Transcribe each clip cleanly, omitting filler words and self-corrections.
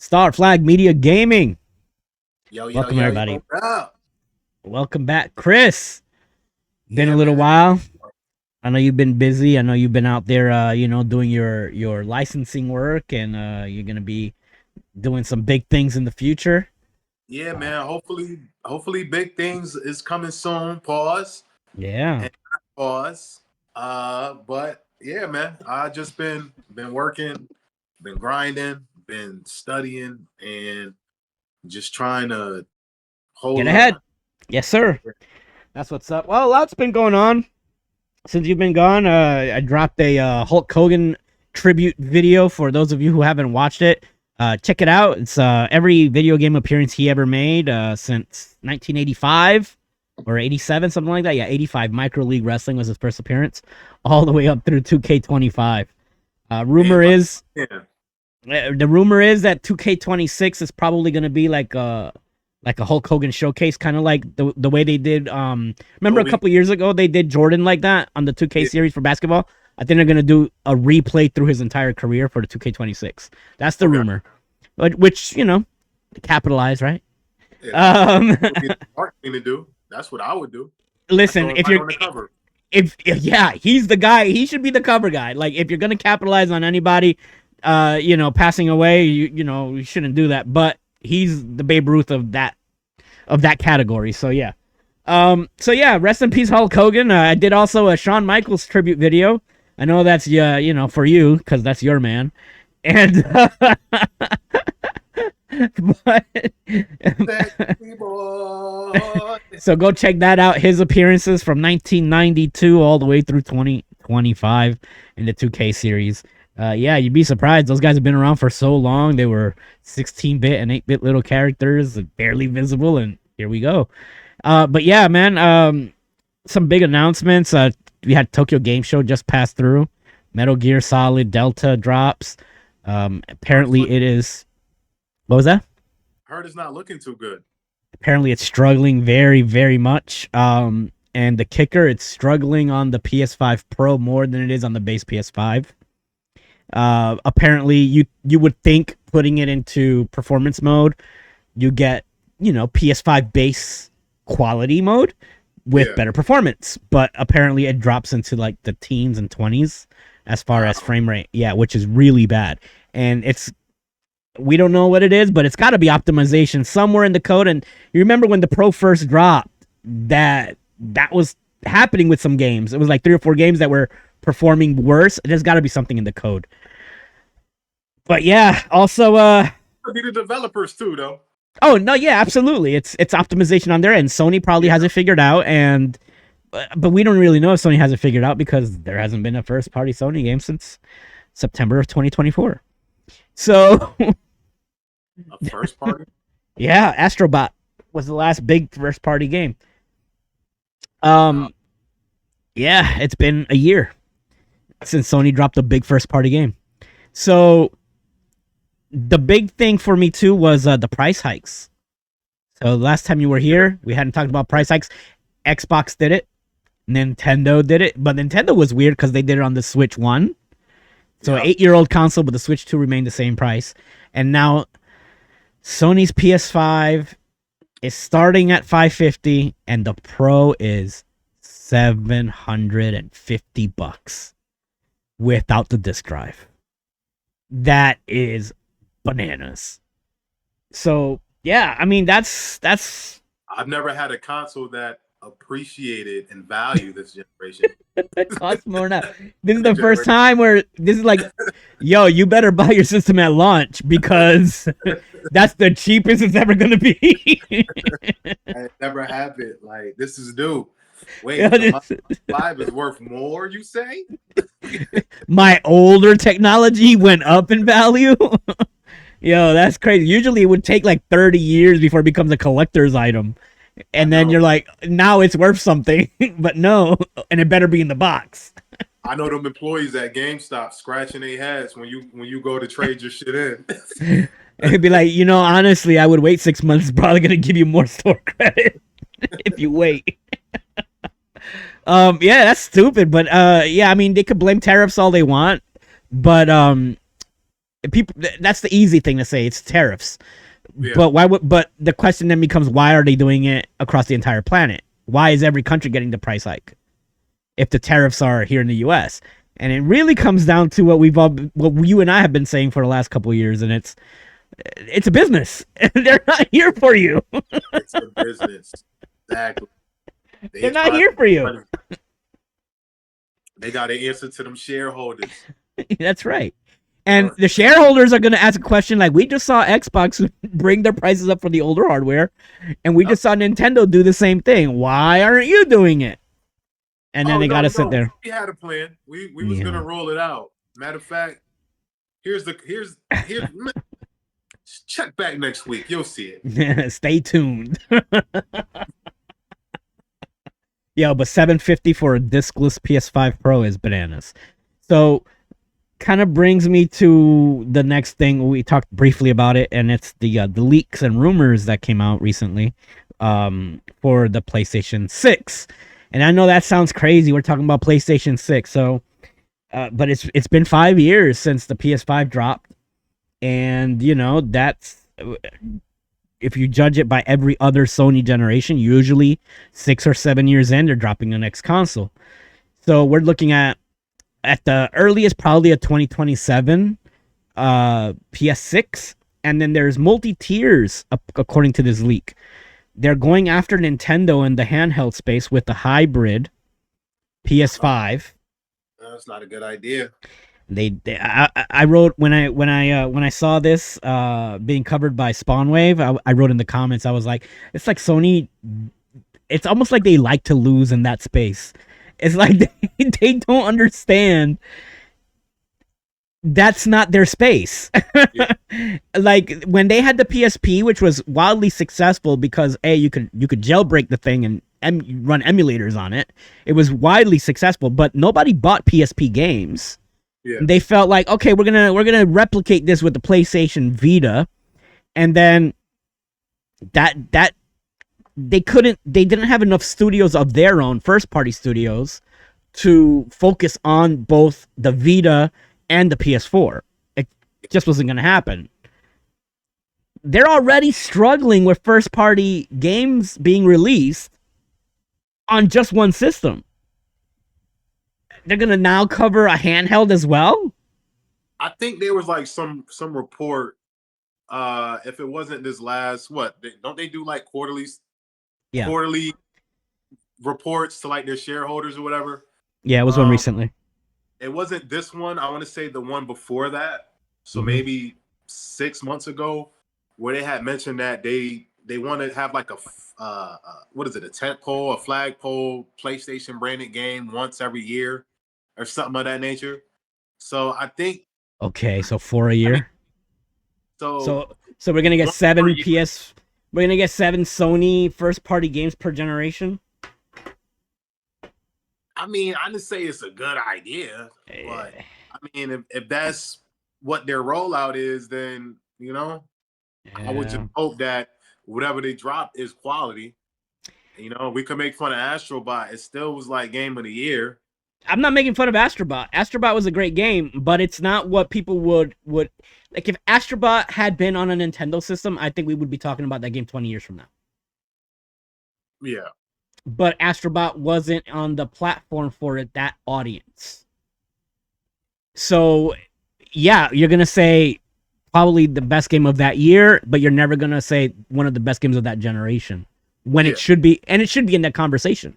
Star Flag Media Gaming. Yo, yo, Welcome, yo, everybody. yo, what up? Welcome back, Chris. Been a Yeah, little man. while. I know you've been busy. I know you've been out there, doing your licensing work, and you're gonna be doing some big things in the future. Yeah, man. Hopefully, big things is coming soon. Pause Yeah. and pause. But yeah, man. I just been working, been grinding, been studying, and just trying to Get hold ahead. on. Yes, sir. That's what's up. Well, a lot's been going on since you've been gone. I dropped a Hulk Hogan tribute video for those of you who haven't watched it. Check it out. It's every video game appearance he ever made since 1985 or 87, something like that. Yeah, 85. Micro League Wrestling was his first appearance, all the way up through 2K25. Rumor Damn, is yeah. the rumor is that 2K26 is probably going to be like a Hulk Hogan showcase, kind of like the way they did. Remember a Kobe. couple years ago they did Jordan like that on the 2K Yeah, series for basketball. I think they're gonna do a replay through his entire career for the 2K26. That's the okay. rumor, but which capitalize, right? Yeah, Um, that would be the smart thing to do. That's what I would do. I listen, throw it if right you're on the cover. if yeah, he's the guy. He should be the cover guy. Like if you're gonna capitalize on anybody, passing away, you shouldn't do that. But he's the Babe Ruth of that category. So yeah. Rest in peace, Hulk Hogan. I did also a Shawn Michaels tribute video. I know that's for you because that's your man. And but Sexy boy. so go check that out. His appearances from 1992 all the way through 2025 in the 2K series. Yeah, you'd be surprised. Those guys have been around for so long. They were 16-bit and 8-bit little characters, barely visible, and here we go. But yeah, man, some big announcements. We had Tokyo Game Show just passed through. Metal Gear Solid Delta drops. Apparently it is. What was that? Heard it's not looking too good. Apparently it's struggling very, very much. And the kicker, it's struggling on the PS5 Pro more than it is on the base PS5. Apparently you would think putting it into performance mode, you get PS5 base quality mode with Yeah. better performance, but apparently it drops into like the teens and 20s as far as frame rate. Yeah, which is really bad. And we don't know what it is, but it's got to be optimization somewhere in the code. And you remember when the Pro first dropped, that was happening with some games. It was like 3 or 4 games that were performing worse. There's got to be something in the code. But yeah, also Could be the developers too, though. oh no, yeah, absolutely. It's optimization on their end. Sony probably has it figured out, and but we don't really know if Sony has it figured out because there hasn't been a first party Sony game since September of 2024. So A first party. yeah, Astrobot was the last big first party game. Wow. Yeah, it's been a year since Sony dropped a big first party game. So the big thing for me too was the price hikes. So last time you were here, we hadn't talked about price hikes. Xbox did it, Nintendo did it, but Nintendo was weird because they did it on the Switch 1. So Yeah. an 8-year-old console, but the Switch 2 remained the same price. And now Sony's PS5 is starting at $550, and the Pro is $750 without the disc drive. That is bananas. So yeah, I mean that's I've never had a console that appreciated and valued this generation. that costs more now. This is the first time where this is like, yo, you better buy your system at launch because that's the cheapest it's ever gonna be. I never have it. Like this is new. Wait, Yeah, so my this- five is worth more, you say? my older technology went up in value. Yo, that's crazy. Usually it would take like 30 years before it becomes a collector's item. And then know. you're like, now it's worth something. But no, and it better be in the box. I know them employees at GameStop scratching their heads when you go to trade your shit in. And it'd be like, honestly, I would wait 6 months. It's probably gonna give you more store credit if you wait. Yeah, that's stupid. But yeah, I mean, they could blame tariffs all they want, but People, that's the easy thing to say. It's tariffs. Yeah. But why would? But the question then becomes, why are they doing it across the entire planet? Why is every country getting the price hike if the tariffs are here in the U.S.? And it really comes down to what you and I have been saying for the last couple of years, and it's a business. They're not here for you. It's a business. Exactly. They're They not try to here for you. money. They got to answer to them shareholders. That's right. And the shareholders are going to ask a question like, we just saw Xbox bring their prices up for the older hardware, and we just saw Nintendo do the same thing. Why aren't you doing it? And then they got to sit there. We had a plan. We was gonna roll it out. Matter of fact, here's check back next week. You'll see it. Stay tuned. Yo, but $750 for a discless PS5 Pro is bananas. So kind of brings me to the next thing. We talked briefly about it, and it's the leaks and rumors that came out recently for the PlayStation 6. And I know that sounds crazy. We're talking about PlayStation 6. So, but it's been 5 years since the PS5 dropped, and you know that's, if you judge it by every other Sony generation, usually 6 or 7 years in, they're dropping the next console. So we're looking at the earliest probably a 2027 PS6, and then there's multi-tiers according to this leak. They're going after Nintendo in the handheld space with the hybrid PS5. That's not a good idea. I wrote when I saw this being covered by Spawnwave, I wrote in the comments, I was like, it's like Sony, it's almost like they like to lose in that space. It's like they don't understand that's not their space. Yeah. Like when they had the PSP, which was wildly successful because you could jailbreak the thing and run emulators on it. It was widely successful, but nobody bought PSP games. Yeah. They felt like, okay, we're gonna replicate this with the PlayStation Vita, and then that they didn't have enough studios of their own, first party studios, to focus on both the Vita and the PS4. It just wasn't going to happen. They're already struggling with first party games being released on just one system. They're going to now cover a handheld as well? I think there was like some report, if it wasn't this last, don't they do like quarterly reports to like their shareholders or whatever? Yeah, it was one recently. It wasn't this one. I want to say the one before that. So maybe 6 months ago, where they had mentioned that they want to have like a a tent pole, a flag pole, PlayStation branded game once every year or something of that nature. So I think. Okay, so 4 a year. So we're gonna get 7 PS. We're gonna get 7 Sony first party games per generation. I mean, I just say it's a good idea, but I mean, if that's what their rollout is, then I would just hope that whatever they drop is quality. We could make fun of Astrobot. It still was like game of the year. I'm not making fun of Astrobot. Astrobot was a great game, but it's not what people would like. If Astrobot had been on a Nintendo system, I think we would be talking about that game 20 years from now. Yeah. But Astrobot wasn't on the platform for that audience. So, yeah, you're going to say probably the best game of that year, but you're never going to say one of the best games of that generation when it should be, and it should be in that conversation.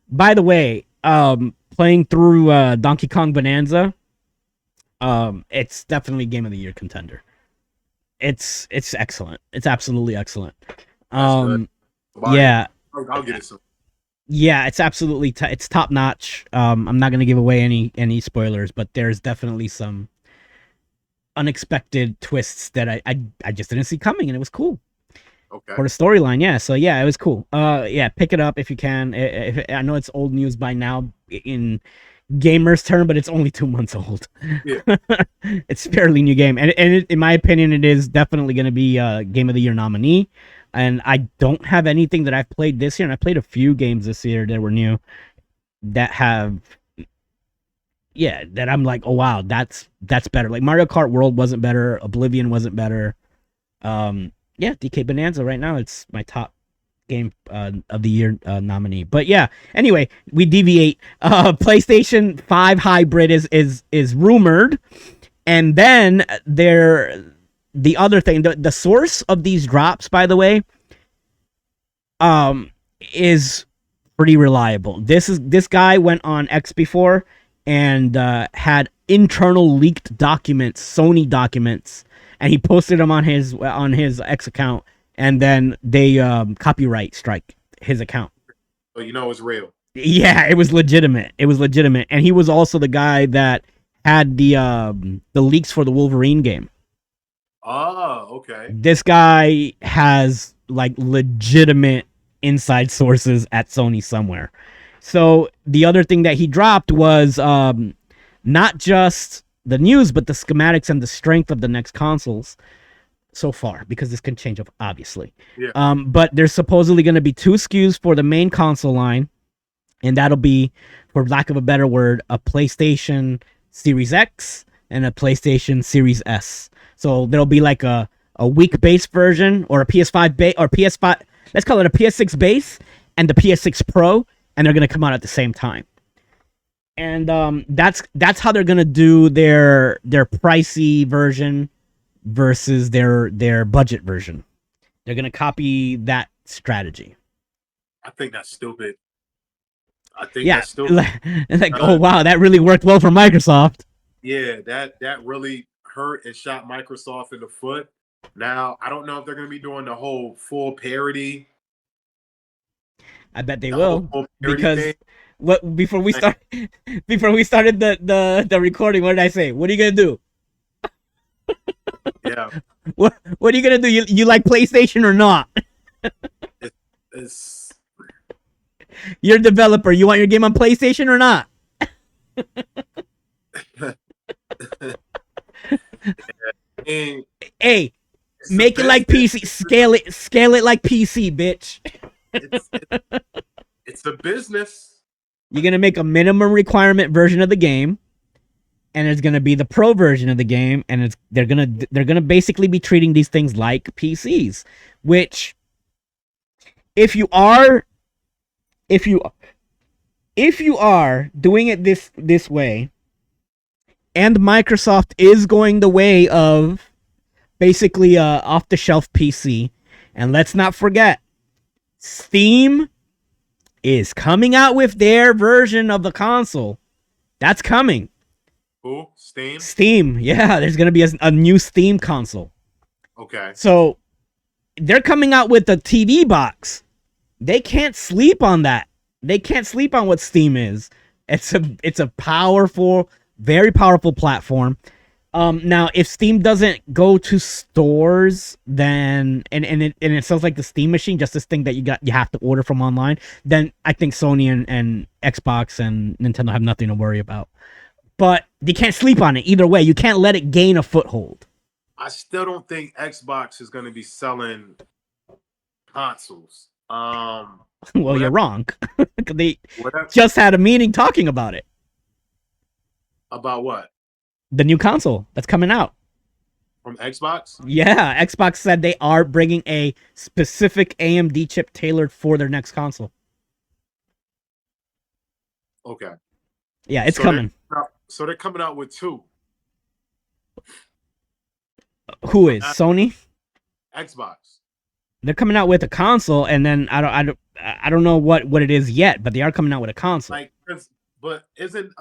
By the way, playing through Donkey Kong Bonanza, it's definitely game of the year contender. It's excellent. It's absolutely excellent. Yeah. I'll get it soon. Yeah, it's absolutely it's top notch. I'm not gonna give away any spoilers, but there's definitely some unexpected twists that I just didn't see coming, and it was cool. Okay. For the storyline, yeah. So yeah, it was cool. Yeah, pick it up if you can. I know it's old news by now in gamers' term, but it's only 2 months old. Yeah. It's a fairly new game, and in my opinion, it is definitely gonna be a Game of the Year nominee. And I don't have anything that I've played this year, and I played a few games this year that were new that have yeah, that I'm like, oh wow, that's better. Like Mario Kart World wasn't better, Oblivion wasn't better. Yeah, DK Bonanza right now it's my top game of the year nominee. But yeah, anyway, we deviate. PlayStation 5 hybrid is rumored, and then the other thing, the source of these drops, by the way, is pretty reliable. This guy went on X before and had internal leaked documents, Sony documents, and he posted them on his X account, and then they copyright strike his account. So you know it's real. Yeah, it was legitimate. It was legitimate, and he was also the guy that had the leaks for the Wolverine game. Oh, okay. This guy has like legitimate inside sources at Sony somewhere. So the other thing that he dropped was not just the news, but the schematics and the strength of the next consoles so far, because this can change up, obviously. Yeah. But there's supposedly going to be 2 SKUs for the main console line, and that'll be, for lack of a better word, a PlayStation Series X and a PlayStation Series S. So there'll be like a weak base version, or a PS5 base, or PS5. Let's call it a PS6 base and the PS6 Pro, and they're gonna come out at the same time. And that's how they're gonna do their pricey version versus their budget version. They're gonna copy that strategy. I think that's stupid. I think Yeah, that's stupid. like oh wow, that really worked well for Microsoft. Yeah, that really hurt and shot Microsoft in the foot. Now I don't know if they're going to be doing the whole full parody. I bet they The will, whole parody because thing. what before we started the recording, what did I say? What are you gonna do? Yeah, What are you gonna do? You like PlayStation or not? it's You're a developer. You want your game on PlayStation or not? and Hey, it's make it like PC. Scale it like PC, bitch. it's, it's a business. You're gonna make a minimum requirement version of the game, and it's gonna be the pro version of the game, and they're gonna basically be treating these things like PCs. Which, if you are doing it this way, and Microsoft is going the way of basically off the shelf PC, and let's not forget, Steam is coming out with their version of the console. That's coming. Who? Steam? Steam, yeah, there's gonna be a new Steam console. Okay. So they're coming out with a TV box. They can't sleep on that. They can't sleep on what Steam is. It's a powerful, very powerful platform. Now, if Steam doesn't go to stores, then and it sounds like the Steam machine, just this thing that you have to order from online, then I think Sony and Xbox and Nintendo have nothing to worry about. But you can't sleep on it either way. You can't let it gain a foothold. I still don't think Xbox is going to be selling consoles. Well, whatever, you're wrong. They whatever, just had a meeting talking about it. about what? The new console that's coming out. From Xbox? Yeah, Xbox said they are bringing a specific AMD chip tailored for their next console. Okay. Yeah, it's So coming. So they're coming out with 2. Who is Sony? Xbox. They're coming out with a console, and then I don't know what it is yet, but they are coming out with a console. Like, but isn't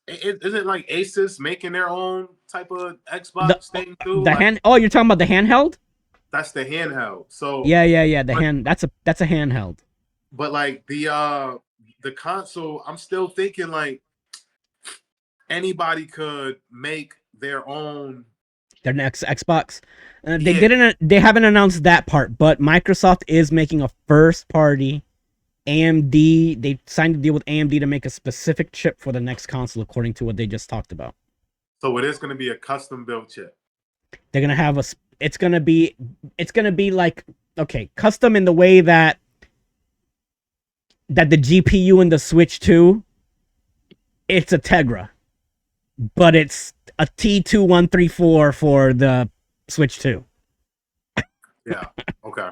isn't like Asus making their own type of Xbox thing too? Oh, you're talking about the handheld? That's the handheld. So Yeah. That's a handheld. But like the console, I'm still thinking like anybody could make their own. Their next Xbox. They haven't announced that part, but Microsoft is making a first party AMD. They signed a deal with AMD to make a specific chip for the next console, according to what they just talked about. So it is going to be a custom built chip. They're gonna have it's gonna be like, okay, custom in the way that the GPU in the Switch 2 it's a Tegra, but it's a T2134 for the Switch 2. Yeah. Okay.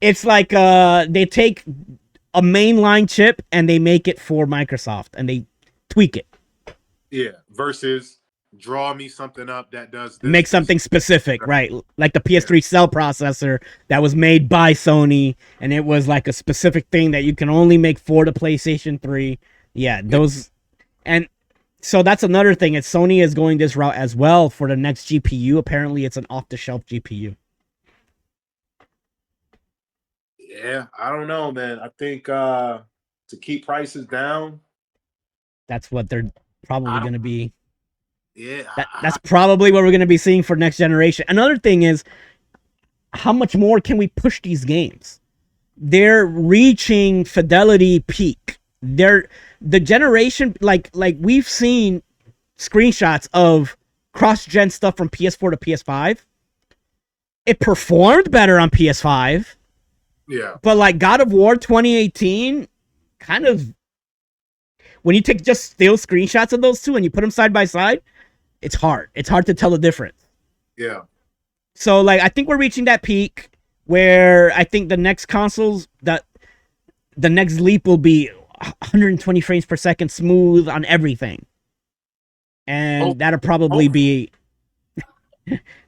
It's like they take a mainline chip and they make it for Microsoft and they tweak it. Yeah. Versus draw me something up that does Make this. something specific, right? Like the Yeah. PS3 cell processor that was made by Sony, and it was like a specific thing that you can only make for the PlayStation 3. Yeah, those, and so that's another thing. It's Sony is going this route as well for the next GPU. Apparently, it's an off-the-shelf GPU. Yeah. I don't know, man. I think to keep prices down. That's what they're probably going to be. Yeah. That's probably what we're going to be seeing for next generation. Another thing is, how much more can we push these games? They're reaching fidelity peak. They're the generation like we've seen screenshots of cross-gen stuff from PS4 to PS5. It performed better on PS5. Yeah. But like God of War 2018 kind of, when you take just still screenshots of those two and you put them side by side, it's hard. It's hard to tell the difference. Yeah. So like I think we're reaching that peak where I think the next consoles that the next leap will be 120 frames per second smooth on everything. And that'll probably be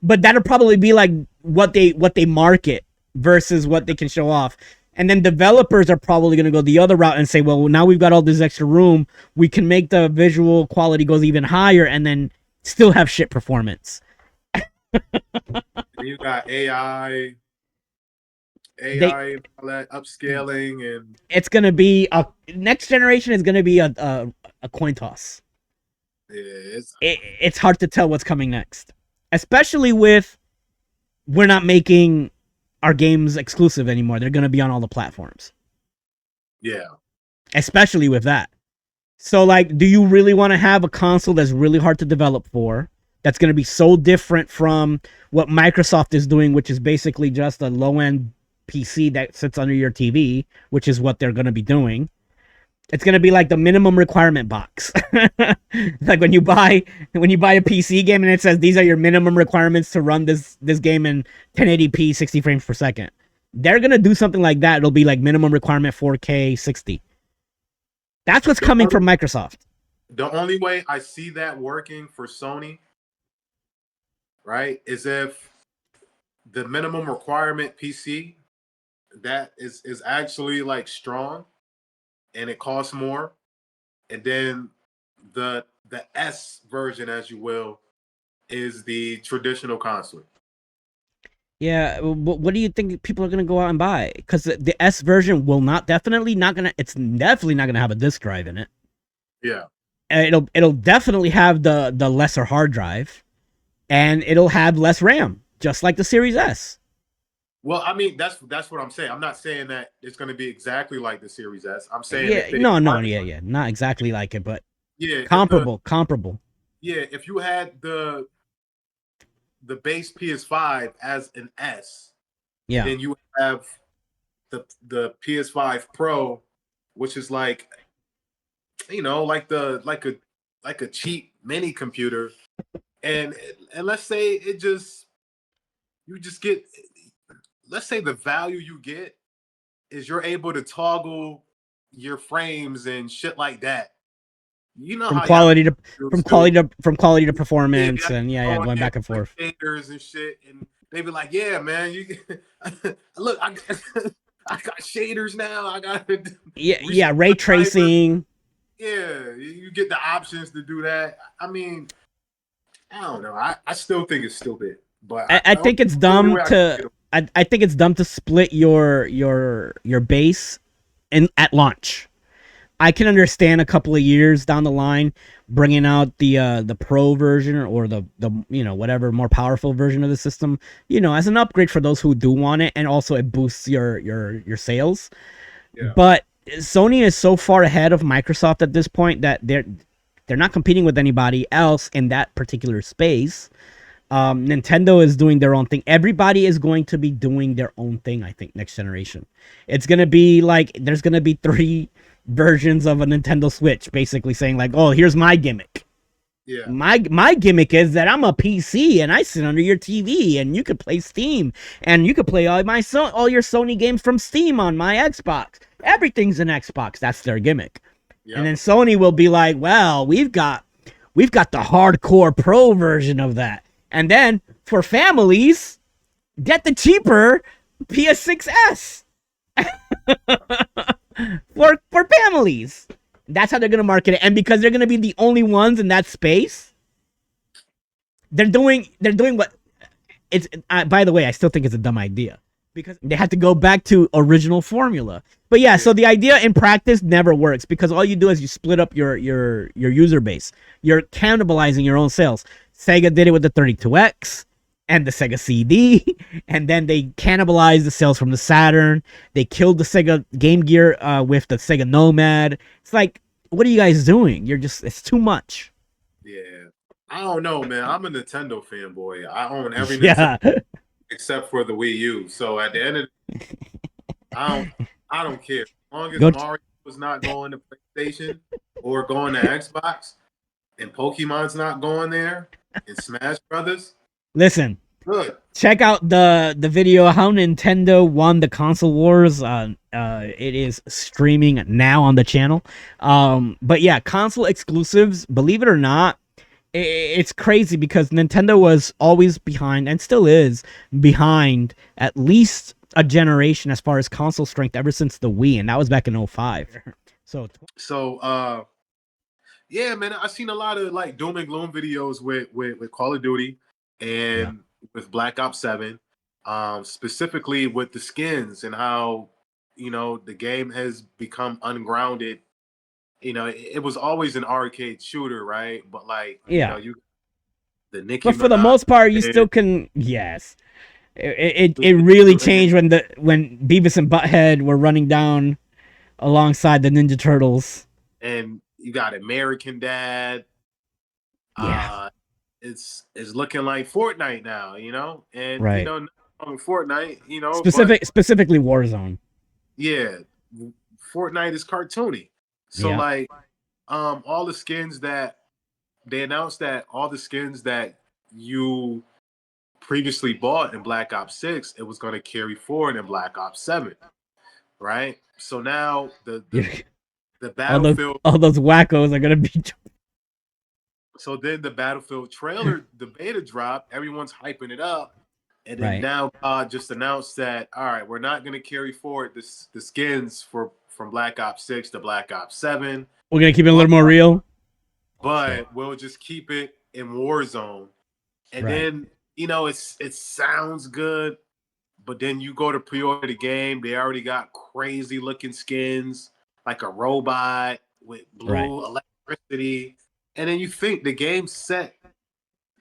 but that'll probably be like what they market versus what they can show off. And then developers are probably going to go the other route and say, well, now we've got all this extra room, we can make the visual quality goes even higher and then still have shit performance. You got AI, all that upscaling, and it's gonna be a next generation is gonna be a coin toss. Yeah, it's hard to tell what's coming next, especially with we're not making our games exclusive anymore. They're gonna be on all the platforms. Yeah, especially with that. So, like, do you really want to have a console that's really hard to develop for? That's going to be so different from what Microsoft is doing, which is basically just a low-end PC that sits under your TV, which is what they're going to be doing. It's going to be like the minimum requirement box. Like when you buy a PC game and it says these are your minimum requirements to run this game in 1080p 60 frames per second. They're going to do something like that. It'll be like minimum requirement 4K 60. That's what's coming from Microsoft. The only way I see that working for Sony, right, is if the minimum requirement PC that is actually like strong and it costs more, and then the S version, as you will, is the traditional console. Yeah, what do you think people are going to go out and buy? Because the S version will definitely not going to have a disk drive in it. Yeah, it'll definitely have the lesser hard drive, and it'll have less RAM, just like the Series S. Well, I mean that's what I'm saying. I'm not saying that it's going to be exactly like the Series S. I'm saying not exactly like it, but yeah, comparable. Yeah, if you had the base PS5 as an S, yeah, then you have the PS5 Pro, which is like, like a cheap mini computer, and let's say let's say the value you get is you're able to toggle your frames and shit like that. You know, from quality to performance, going back and forth. Shaders and shit, and they be like, "Yeah, man, you look, I got shaders now. I got ray tracing. Yeah, you get the options to do that. I mean, I don't know. I still think it's stupid, but I think it's dumb to. I think it's dumb to split your base at launch. I can understand a couple of years down the line bringing out the Pro version or the whatever more powerful version of the system, as an upgrade for those who do want it, and also it boosts your sales. Yeah. But Sony is so far ahead of Microsoft at this point that they're not competing with anybody else in that particular space. Nintendo is doing their own thing. Everybody is going to be doing their own thing, I think, next generation. It's going to be like there's going to be versions of a Nintendo Switch, basically saying like, "Oh, here's my gimmick. Yeah. My gimmick is that I'm a PC and I sit under your TV and you could play Steam and you could play all your Sony games from Steam on my Xbox. Everything's an Xbox." That's their gimmick. Yep. And then Sony will be like, "Well, we've got the hardcore pro version of that." And then for families, get the cheaper PS6s for families. That's how they're gonna market it. And because they're gonna be the only ones in that space, they're doing what it's. By the way, I still think it's a dumb idea because they have to go back to original formula. But yeah, so the idea in practice never works because all you do is you split up your user base. You're cannibalizing your own sales. Sega did it with the 32X and the Sega CD, and then they cannibalized the sales from the Saturn. They killed the Sega Game Gear with the Sega Nomad. It's like, what are you guys doing? It's too much. Yeah. I don't know, man. I'm a Nintendo fanboy. I own every Yeah. Nintendo except for the Wii U. So at the end of the I don't care. As long as Mario was not going to PlayStation or going to Xbox and Pokemon's not going there and Smash Brothers. Listen. Good. Check out the video how Nintendo won the console wars. It is streaming now on the channel. But yeah, console exclusives, believe it or not, it's crazy because Nintendo was always behind and still is behind at least a generation as far as console strength ever since the Wii, and that was back in 2005. So yeah, man, I've seen a lot of like doom and gloom videos with Call of Duty and with Black Ops 7, specifically with the skins and how, you know, the game has become ungrounded. You know, it was always an arcade shooter, right? But like, you know, the Nicki but for the Minaj most part, you still can. Yes, it really changed when Beavis and Butthead were running down alongside the Ninja Turtles. And you got American Dad. Yeah. It's looking like Fortnite now, you know, and right. You know, on Fortnite, you know, specifically Warzone. Yeah, Fortnite is cartoony. So like, all the skins that they announced that all the skins that you previously bought in Black Ops 6, it was going to carry forward in Black Ops 7, right? So now the Battlefield, all those wackos are going to be. So then the Battlefield trailer, the beta dropped. Everyone's hyping it up, and then now just announced that all we're not going to carry forward the skins from Black Ops 6 to Black Ops 7. We're gonna keep it a little more real, but we'll just keep it in Warzone. And then you know it sounds good, but then you go to pre-order the game, they already got crazy looking skins like a robot with blue electricity. And then you think the game's set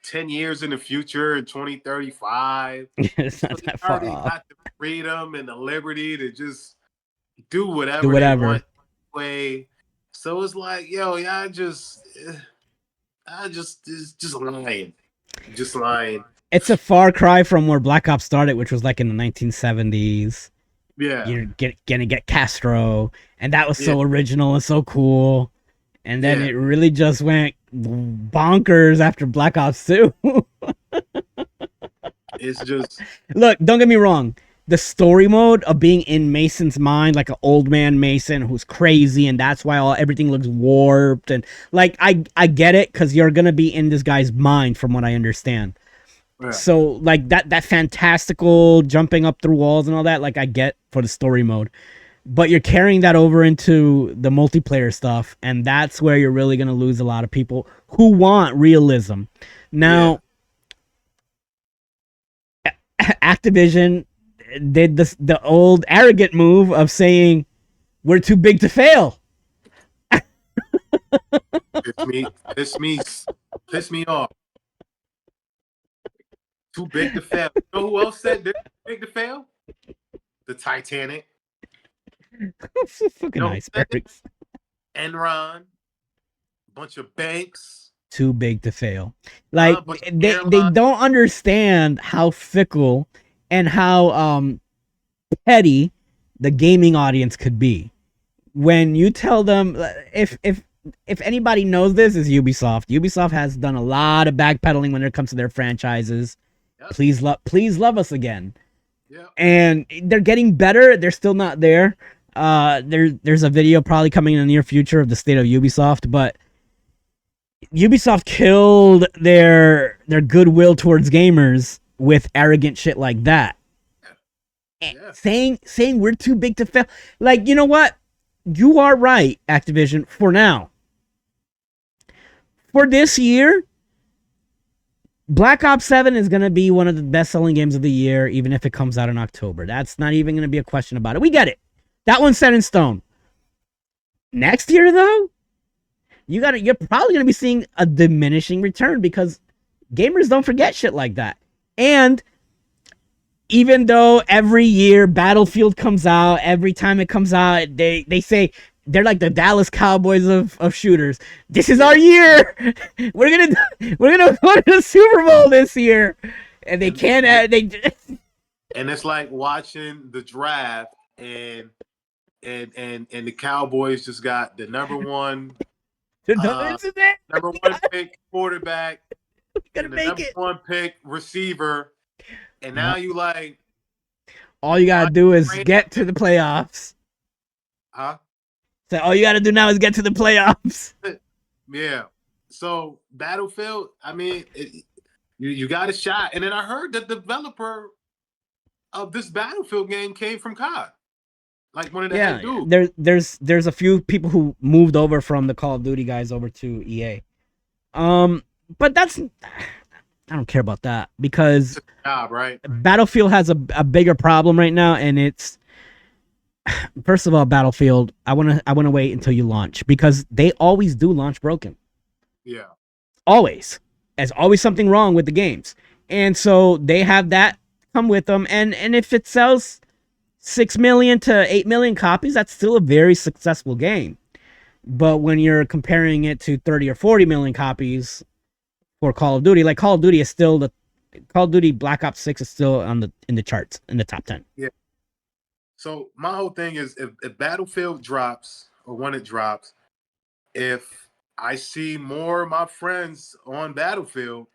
10 years in the future in 2035. It's not that far off. Got the freedom and the liberty to just do whatever they want. Way. So it's like, yo, y'all just lying. Just lying. It's a far cry from where Black Ops started, which was like in the 1970s. Yeah. You're gonna get Castro, and that was so original and so cool. And then it really just went bonkers after Black Ops 2. It's just... Look, don't get me wrong. The story mode of being in Mason's mind, like an old man Mason who's crazy, and that's why everything looks warped. And like, I get it, because you're going to be in this guy's mind from what I understand. Yeah. So like that fantastical jumping up through walls and all that, like I get for the story mode. But you're carrying that over into the multiplayer stuff, and that's where you're really going to lose a lot of people who want realism. Now, Activision did the old arrogant move of saying, we're too big to fail. Piss me off. Too big to fail. You know who else said they're too big to fail? The Titanic. Fucking icebergs. Enron, bunch of banks. Too big to fail. Like they don't understand how fickle and how petty the gaming audience could be. when you tell them, if anybody knows this, is Ubisoft. Ubisoft has done a lot of backpedaling when it comes to their franchises. Yep. Please love us again. Yep. And they're getting better. They're still not there. There's a video probably coming in the near future of the state of Ubisoft, but Ubisoft killed their goodwill towards gamers with arrogant shit like that. Yeah. Saying we're too big to fail. Like, you know what? You are right, Activision, for now. For this year, Black Ops 7 is going to be one of the best-selling games of the year, even if it comes out in October. That's not even going to be a question about it. We get it. That one's set in stone. Next year, though, you're probably going to be seeing a diminishing return because gamers don't forget shit like that. And even though every year Battlefield comes out, every time it comes out, they say they're like the Dallas Cowboys of shooters. This is our year. We're gonna go to the Super Bowl this year, and they can't. And it's like watching the draft, and the Cowboys just got the number one pick quarterback, and the number one pick receiver, and now you like. All you gotta do is get to the playoffs. Huh? So all you gotta do now is get to the playoffs. Yeah. So Battlefield, I mean, you got a shot, and then I heard the developer of this Battlefield game came from COD. Like one of the head dudes. There's a few people who moved over from the Call of Duty guys over to EA. But I don't care about that because job, right? Battlefield has a bigger problem right now, and it's first of all, Battlefield. I wanna wait until you launch because they always do launch broken. Yeah, always. There's always something wrong with the games, and so they have that come with them. And if it sells 6 million to 8 million copies, that's still a very successful game. But when you're comparing it to 30 or 40 million copies for Call of Duty, like Call of Duty is still Call of Duty Black Ops 6 is still in the charts, in the top 10. Yeah. So my whole thing is if Battlefield drops or when it drops, if I see more of my friends on Battlefield,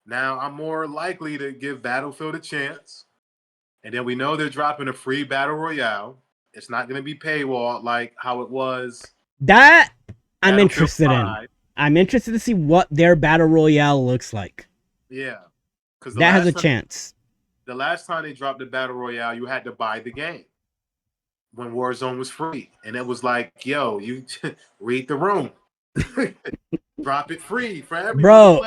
now I'm more likely to give Battlefield a chance. And then we know they're dropping a free battle royale. It's not going to be paywall like how it was. That I'm interested in. I'm interested to see what their battle royale looks like. Yeah. Because that has a chance. The last time they dropped the battle royale, you had to buy the game when Warzone was free. And it was like, yo, you read the room. Drop it free for everyone. Bro,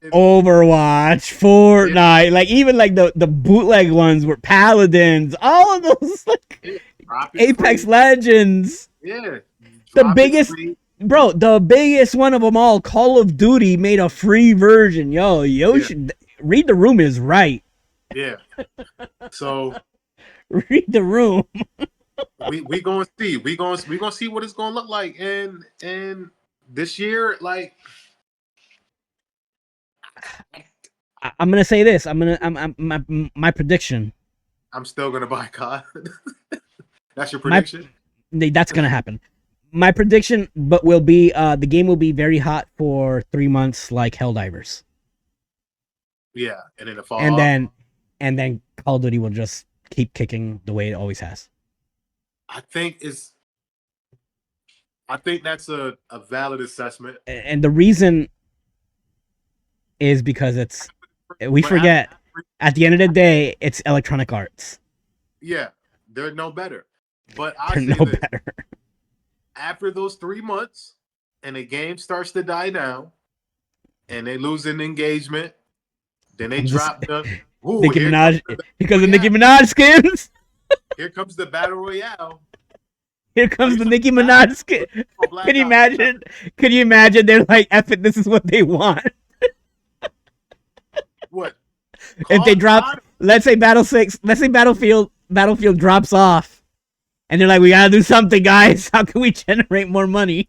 Overwatch, Fortnite, yeah. Like even like the bootleg ones were Paladins, all of those like Apex free. Legends. Yeah. The biggest the biggest one of them all, Call of Duty, made a free version. Yo, yeah. Should read the room is right. Yeah. So read the room. we gonna see. We gonna see what it's gonna look like. And this year, like I'm gonna say this. I'm my prediction. I'm still gonna buy COD. That's your prediction? That's gonna happen. My prediction, but will be the game will be very hot for 3 months, like Helldivers. Yeah, and in the fall, and then Call of Duty will just keep kicking the way it always has. I think that's a valid assessment, and the reason is because we forget at the end of the day it's Electronic Arts. Yeah, they're no better. But they're no better. After those 3 months, and the game starts to die down, and they lose an engagement, then they drop Nicki Minaj because of Nicki Minaj skins. Here comes the battle royale. Here comes the Nicki Minaj skin. Can you imagine? Could you imagine? They're like, "F it, this is what they want." What? If they drop, let's say Battlefield drops off, and they're like, "We gotta do something, guys. How can we generate more money?"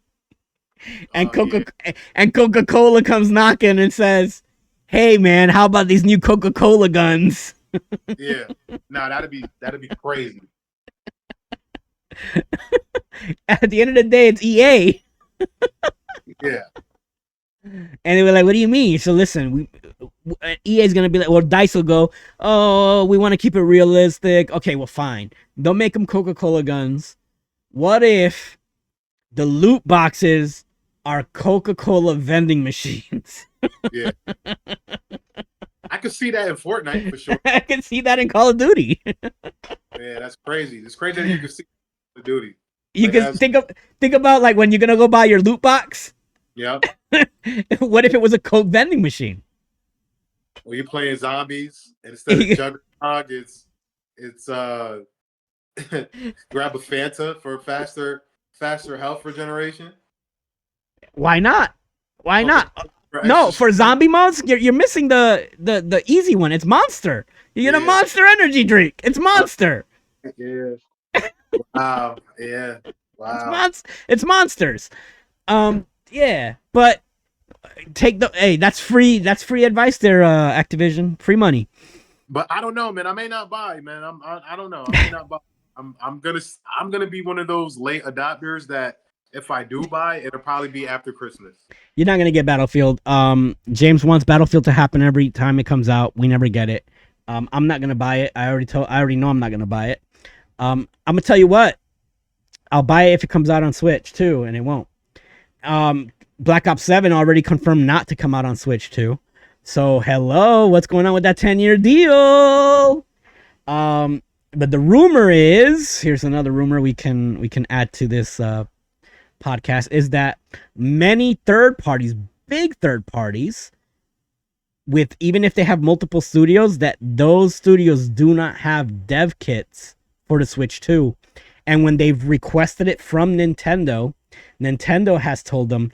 And Coca-Cola comes knocking and says, "Hey, man, how about these new Coca-Cola guns?" Yeah, that'd be crazy. At the end of the day, it's EA. Yeah. And they were like, "What do you mean?" So listen, EA is gonna be like, well, Dice will go, "Oh, we want to keep it realistic." Okay, well, fine. Don't make them Coca-Cola guns. What if the loot boxes are Coca-Cola vending machines? Yeah. I could see that in Fortnite for sure. I can see that in Call of Duty. Yeah, that's crazy. It's crazy that you can see the duty. You Like, can think about like when you're gonna go buy your loot box. yeah. What if it was a Coke vending machine? When you're playing zombies, and instead of Juggernog, it's grab a Fanta for faster health regeneration. Why not? Why not? For No, extra for zombie modes, you're missing the easy one. It's Monster. You get a Monster energy drink. It's Monster. Yeah. Wow. Yeah. Wow. It's monsters. Yeah, but that's free advice there, Activision. Free money. But I don't know, man. I may not buy, man. I don't know. I may not buy. I'm gonna be one of those late adopters that if I do buy, it'll probably be after Christmas. You're not gonna get Battlefield. James wants Battlefield to happen every time it comes out. We never get it. I'm not gonna buy it. I already know I'm not gonna buy it. I'm gonna tell you what. I'll buy it if it comes out on Switch too, and it won't. Black Ops 7 already confirmed not to come out on Switch too. So hello, what's going on with that 10-year deal? But the rumor is, here's another rumor we can add to this podcast, is that many third parties, big third parties, with even if they have multiple studios, that those studios do not have dev kits for the Switch 2. And when they've requested it from Nintendo, Nintendo has told them,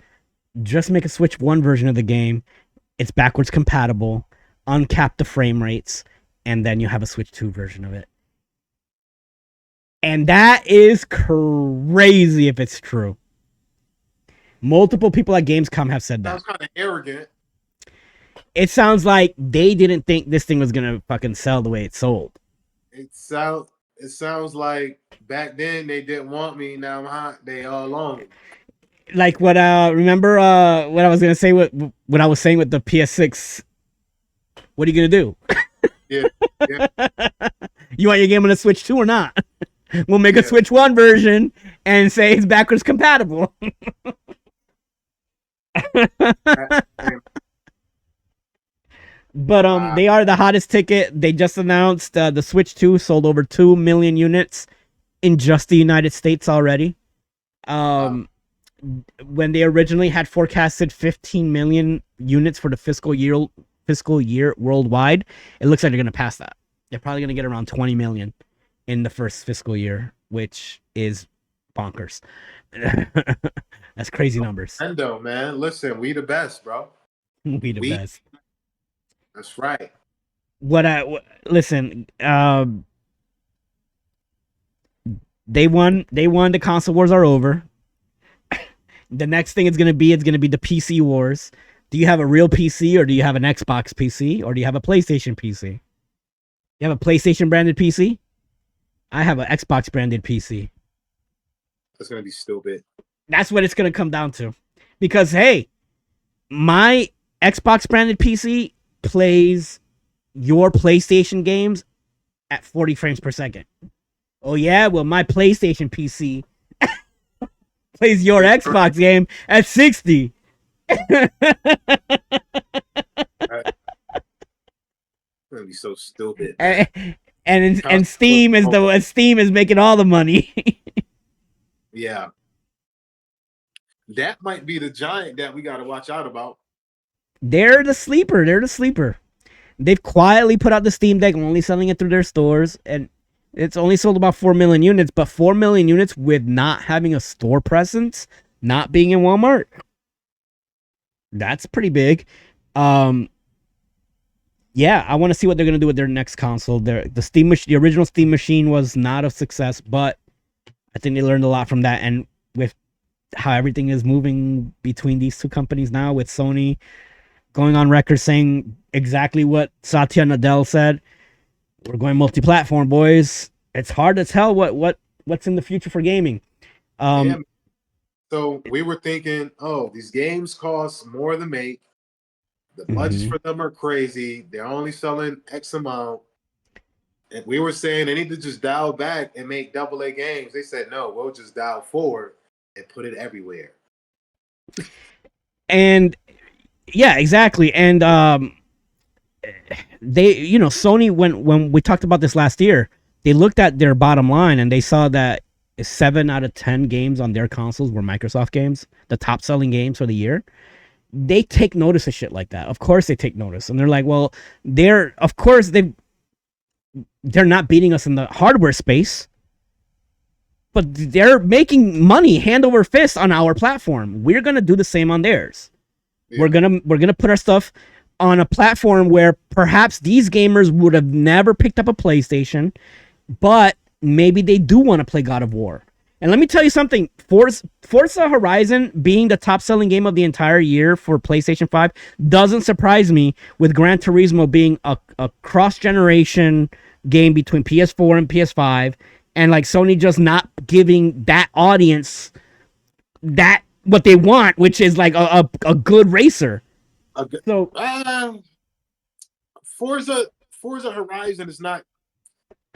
just make a Switch 1 version of the game. It's backwards compatible, uncap the frame rates, and then you have a Switch 2 version of it. And that is crazy if it's true. Multiple people at Gamescom have said that. Sounds kind of arrogant. It sounds like they didn't think this thing was gonna fucking sell the way it sold. It sounds like back then they didn't want me. Now I'm hot. They all on me. Like what? Remember what I was gonna say? What I was saying with the PS6? What are you gonna do? Yeah. You want your game on the Switch 2 or not? We'll make a Switch 1 version and say it's backwards compatible. But they are the hottest ticket. They just announced the Switch 2 sold over 2 million units in just the United States already. When they originally had forecasted 15 million units for the fiscal year worldwide, it looks like they're going to pass that. They're probably going to get around 20 million in the first fiscal year, which is bonkers. That's crazy numbers. Nintendo, man. Listen, we the best, bro. We the best. That's right. Listen, they won. The console wars are over. The next thing it's gonna be the PC wars. Do you have a real PC or do you have an Xbox PC or do you have a PlayStation PC? You have a PlayStation branded PC? I have an Xbox branded PC. That's gonna be stupid. That's what it's gonna come down to. Because hey, my Xbox branded PC plays your PlayStation games at 40 frames per second. Oh yeah, well my PlayStation PC plays your Xbox game at 60. That's gonna be so stupid. And Steam is making all the money. Yeah. That might be the giant that we gotta watch out about. They're the sleeper. They've quietly put out the Steam Deck, only selling it through their stores, and it's only sold about 4 million units, but 4 million units with not having a store presence, not being in Walmart. That's pretty big. Yeah, I want to see what they're going to do with their next console. The original Steam machine was not a success, but I think they learned a lot from that, and with how everything is moving between these two companies now, with Sony going on record saying exactly what Satya Nadella said. We're going multi-platform, boys. It's hard to tell what what's in the future for gaming. Yeah. Um, So we were thinking, oh, these games cost more to make. The budgets mhm. for them are crazy. They're only selling X amount. And we were saying they need to just dial back and make AA games. They said, no, we'll just dial forward and put it everywhere. And yeah, exactly. And they, Sony, when we talked about this last year, they looked at their bottom line and they saw that 7 out of 10 games on their consoles were Microsoft games, the top selling games for the year. They take notice of shit like that. Of course they take notice. And they're like, well, they're not beating us in the hardware space, but they're making money hand over fist on our platform. We're gonna do the same on theirs. Yeah. We're gonna put our stuff on a platform where perhaps these gamers would have never picked up a PlayStation, but maybe they do want to play God of War. And let me tell you something, Forza Horizon being the top selling game of the entire year for PlayStation 5 doesn't surprise me, with Gran Turismo being a cross generation game between PS4 and PS5, and like Sony just not giving that audience that what they want, which is like a good racer. So Forza Horizon is not.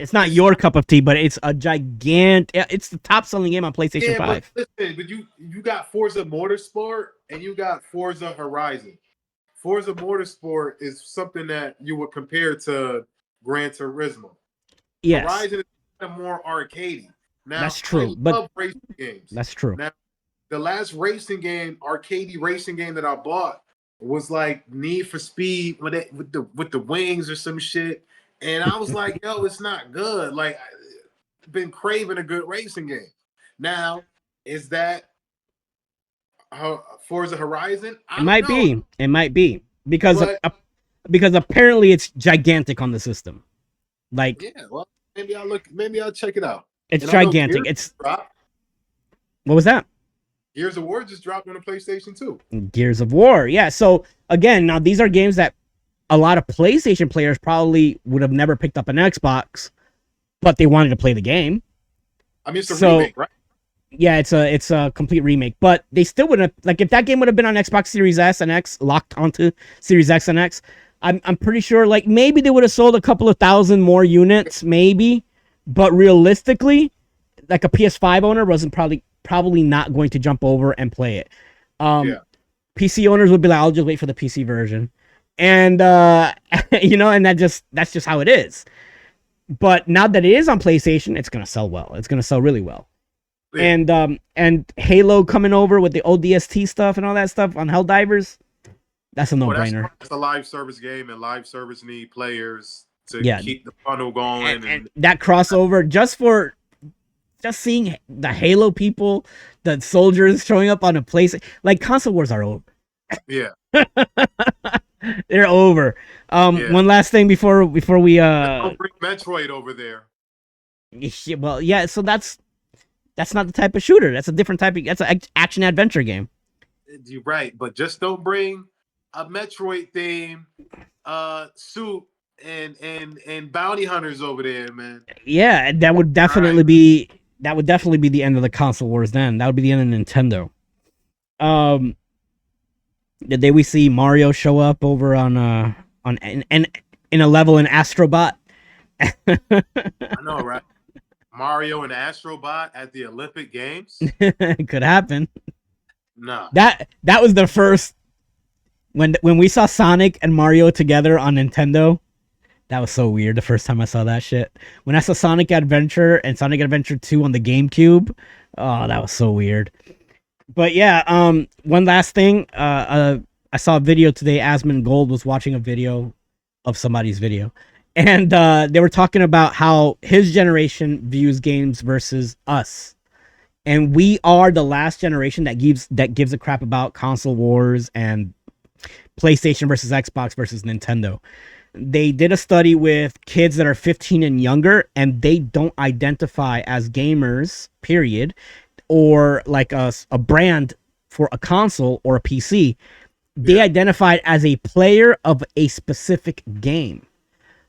it's not your cup of tea, but it's a gigantic. It's the top selling game on PlayStation 5. But listen, but you got Forza Motorsport and you got Forza Horizon. Forza Motorsport is something that you would compare to Gran Turismo. Yes, Horizon is more arcadey. Now, that's true. I love racing games. That's true. Now, the last arcadey racing game that I bought was like Need for Speed with the wings or some shit. And I was like, yo, it's not good. Like, I've been craving a good racing game. Now, is that Forza Horizon? It might be. It might be because apparently it's gigantic on the system. Like, yeah, well, maybe I'll check it out. It's gigantic. It's what was that? Gears of War just dropped on the PlayStation 2. Gears of War, yeah. So again, now these are games that a lot of PlayStation players probably would have never picked up an Xbox, but they wanted to play the game. I mean, it's a remake, right? Yeah, it's a complete remake, but they still wouldn't have, like, if that game would have been on Xbox Series S and X, locked onto Series X and X. I'm pretty sure, like, maybe they would have sold a couple of thousand more units, maybe, but realistically, like, a PS5 owner wasn't probably not going to jump over and play it. PC owners would be like, I'll just wait for the PC version. And and that's just how it is. But now that it is on PlayStation, it's gonna sell well. It's gonna sell really well. Yeah. And Halo coming over with the ODST stuff and all that stuff on Helldivers, that's a no-brainer. It's a live service game, and live service need players to keep the funnel going. And that crossover, just seeing the Halo people, the soldiers showing up on a place, like, console wars are over. Yeah. They're over. One last thing before we don't bring Metroid over there. Well, yeah, so that's not the type of shooter. That's a different type of, that's an action adventure game. You're right, but just don't bring a Metroid theme suit and bounty hunters over there, man. Yeah, that would definitely be the end of the console wars then. That would be the end of Nintendo. The day we see Mario show up over in a level in Astrobot. I know, right? Mario and Astrobot at the Olympic Games? It could happen. No. That was the first when we saw Sonic and Mario together on Nintendo. That was so weird the first time I saw that shit. When I saw Sonic Adventure and Sonic Adventure 2 on the GameCube, oh, that was so weird. But yeah, one last thing. I saw a video today. Asmund Gold was watching a video of somebody's video. And they were talking about how his generation views games versus us. And we are the last generation that gives a crap about console wars and PlayStation versus Xbox versus Nintendo. They did a study with kids that are 15 and younger, and they don't identify as gamers, period, or like a brand for a console or a PC. They identified as a player of a specific game.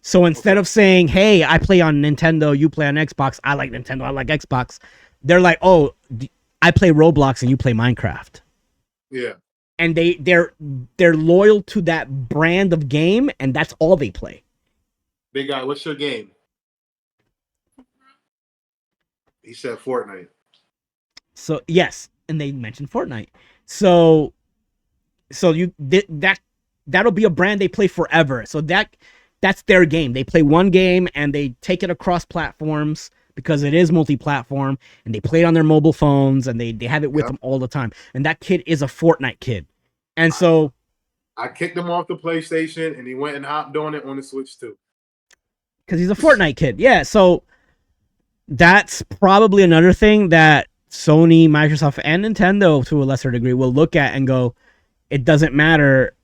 So instead Okay. of saying, "Hey, I play on Nintendo, you play on Xbox. I like Nintendo, I like Xbox," they're like, "Oh, I play Roblox and you play Minecraft." Yeah. And they're loyal to that brand of game, and that's all they play. Big guy, what's your game? He said Fortnite. So yes, and they mentioned Fortnite. So that'll be a brand they play forever. So that's their game. They play one game and they take it across platforms because it is multi-platform, and they play it on their mobile phones, and they have it with Yep. them all the time. And that kid is a Fortnite kid. And I, so I kicked him off the PlayStation, and he went and hopped on it on the Switch too. because he's a Fortnite kid. Yeah, so that's probably another thing that Sony, Microsoft, and Nintendo to a lesser degree will look at and go, it doesn't matter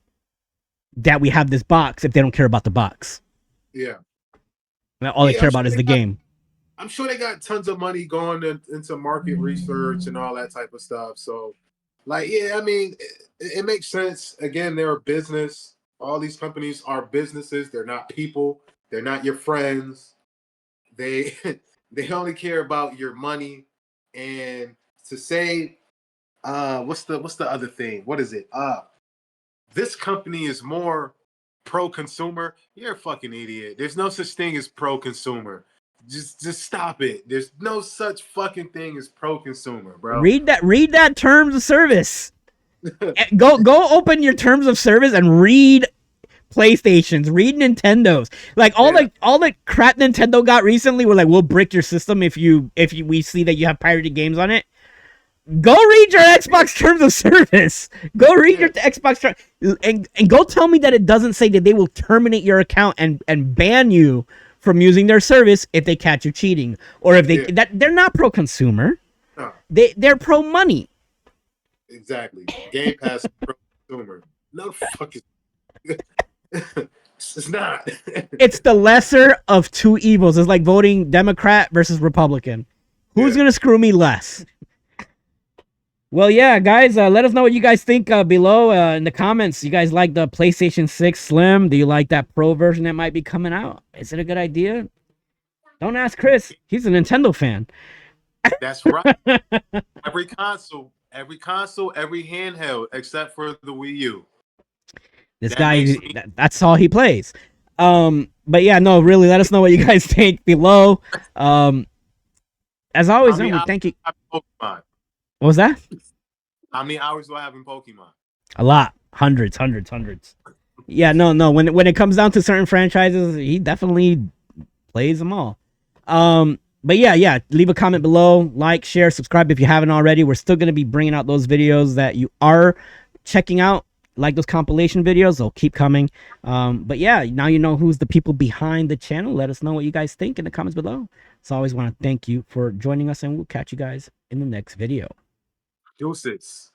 that we have this box if they don't care about the box. Yeah. All they Yeah, care about is the game. I'm sure they got tons of money going into market research and all that type of stuff. So, like, yeah, I mean, it makes sense. Again, they're a business. All these companies are businesses. They're not people. They're not your friends. They they only care about your money. And to say, what's the other thing? What is it? This company is more pro consumer. You're a fucking idiot. There's no such thing as pro consumer. Just stop it. There's no such fucking thing as pro consumer, bro. Read that terms of service. Go open your terms of service and read PlayStations, read Nintendos. Like all the crap Nintendo got recently were like, we'll brick your system if we see that you have pirated games on it. Go read your Xbox terms of service. Go read your Xbox and go tell me that it doesn't say that they will terminate your account and ban you from using their service if they catch you cheating, or if that they're not pro consumer. No. They're pro money. Exactly. Game Pass is pro consumer. No fucking. It's not. It's the lesser of two evils. It's like voting Democrat versus Republican. Who's gonna screw me less? Well, yeah, guys, let us know what you guys think below in the comments. You guys like the PlayStation 6 Slim? Do you like that Pro version that might be coming out? Is it a good idea? Don't ask Chris. He's a Nintendo fan. That's right. every console, every handheld, except for the Wii U. This guy, that's all he plays. But yeah, no, really, let us know what you guys think below. As always, thank you. Pokemon. What was that? How many hours do I have in Pokemon? A lot. Hundreds. Yeah, no. When it comes down to certain franchises, he definitely plays them all. But yeah. Leave a comment below. Like, share, subscribe if you haven't already. We're still going to be bringing out those videos that you are checking out. Like those compilation videos. They'll keep coming. But yeah, now you know who's the people behind the channel. Let us know what you guys think in the comments below. So I always want to thank you for joining us, and we'll catch you guys in the next video. Deuces.